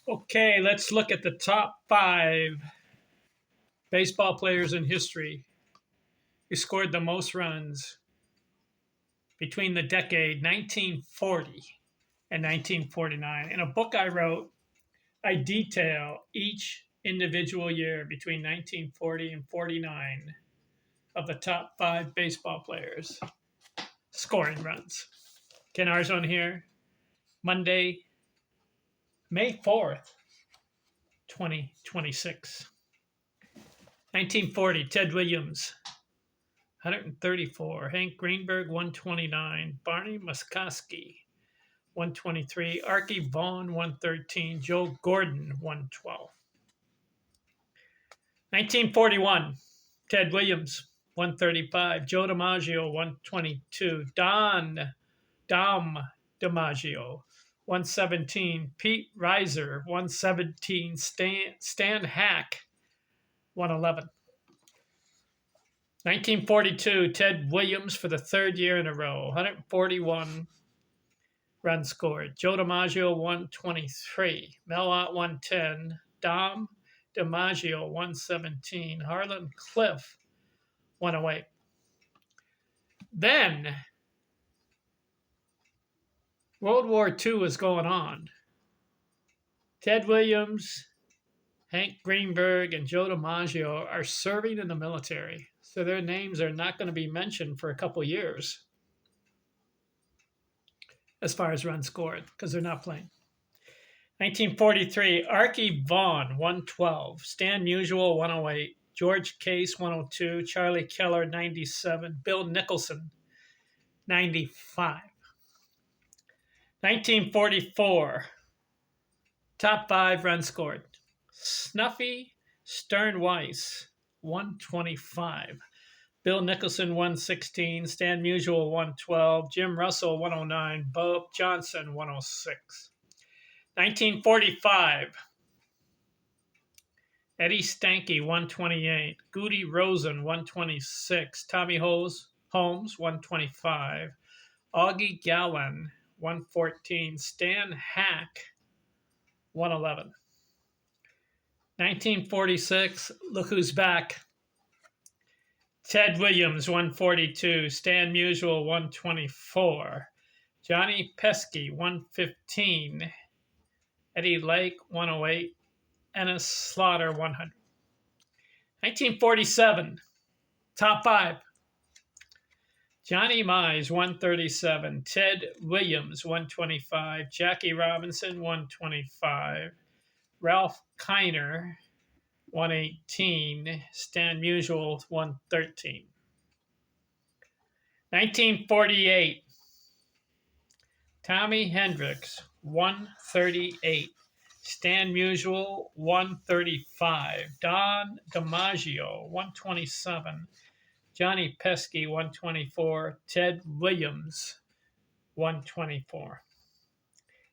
Okay, let's look at the top five baseball players in history who scored the most runs between the decade 1940 and 1949. In a book I wrote, I detail each individual year between 1940 and 49 of the top five baseball players scoring runs. Can ours on here? Monday, May 4th, 2026. 1940, Ted Williams, 134. Hank Greenberg, 129. Barney Muskowski, 123. Archie Vaughan, 113. Joe Gordon, 112. 1941, Ted Williams, 135. Joe DiMaggio, 122. Dom DiMaggio, 117. Pete Reiser, 117. Stan Hack, 111. 1942, Ted Williams for the third year in a row, 141 runs scored. Joe DiMaggio, 123. Mel Ott, 110. Dom DiMaggio, 117. Harlan Cliff, 108. Then, World War II was going on. Ted Williams, Hank Greenberg, and Joe DiMaggio are serving in the military, so their names are not going to be mentioned for a couple years as far as runs scored because they're not playing. 1943, Archie Vaughan, 112. Stan Musial, 108. George Case, 102. Charlie Keller, 97. Bill Nicholson, 95. 1944, top five runs scored. Snuffy Sternweiss, 125. Bill Nicholson, 116. Stan Musial, 112. Jim Russell, 109. Bob Johnson, 106. 1945, Eddie Stanky, 128. Goody Rosen, 126. Tommy Holmes, 125. Augie Gallen, 114. Stan Hack, 111. 1946, look who's back. Ted Williams, 142. Stan Musial, 124. Johnny Pesky, 115. Eddie Lake, 108. Ennis Slaughter, 100. 1947, top five. Johnny Mize, 137. Ted Williams, 125. Jackie Robinson, 125. Ralph Kiner, 118. Stan Musial, 113. 1948, Tommy Hendricks, 138. Stan Musial, 135. Don DiMaggio, 127. Johnny Pesky, 124. Ted Williams, 124.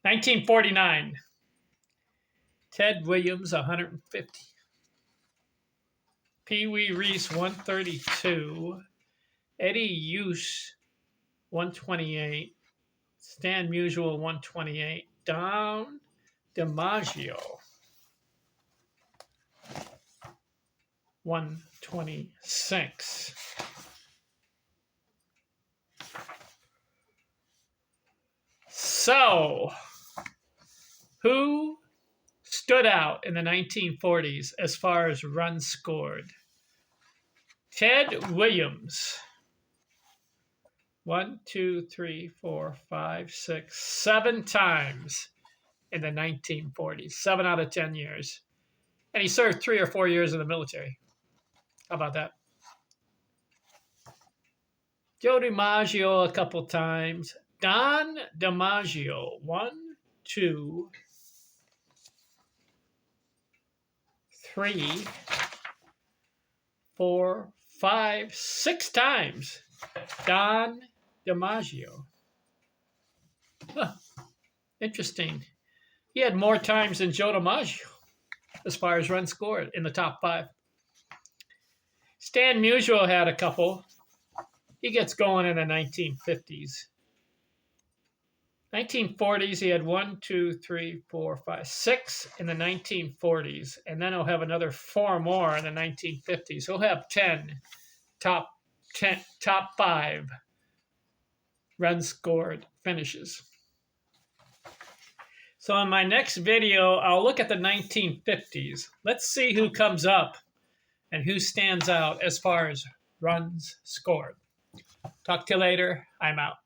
1949, Ted Williams, 150. Pee Wee Reese, 132. Eddie Use, 128. Stan Musial, 128. Don DiMaggio, 126. So, who stood out in the 1940s as far as runs scored? Ted Williams. 1, 2, 3, 4, 5, 6, 7 times in the 1940s. 7 out of 10 years. And he served 3 or 4 years in the military. How about that? Joe DiMaggio a couple times. Don DiMaggio, 1, 2, 3, 4, 5, 6 times. Don DiMaggio. Huh. Interesting. He had more times than Joe DiMaggio as far as runs scored in the top 5. Stan Musial had a couple. He gets going in the 1950s. 1940s, he had 1, 2, 3, 4, 5, 6 in the 1940s, and then he'll have another 4 more in the 1950s. He'll have 10 top 5 runs scored finishes. So in my next video, I'll look at the 1950s. Let's see who comes up and who stands out as far as runs scored. Talk to you later. I'm out.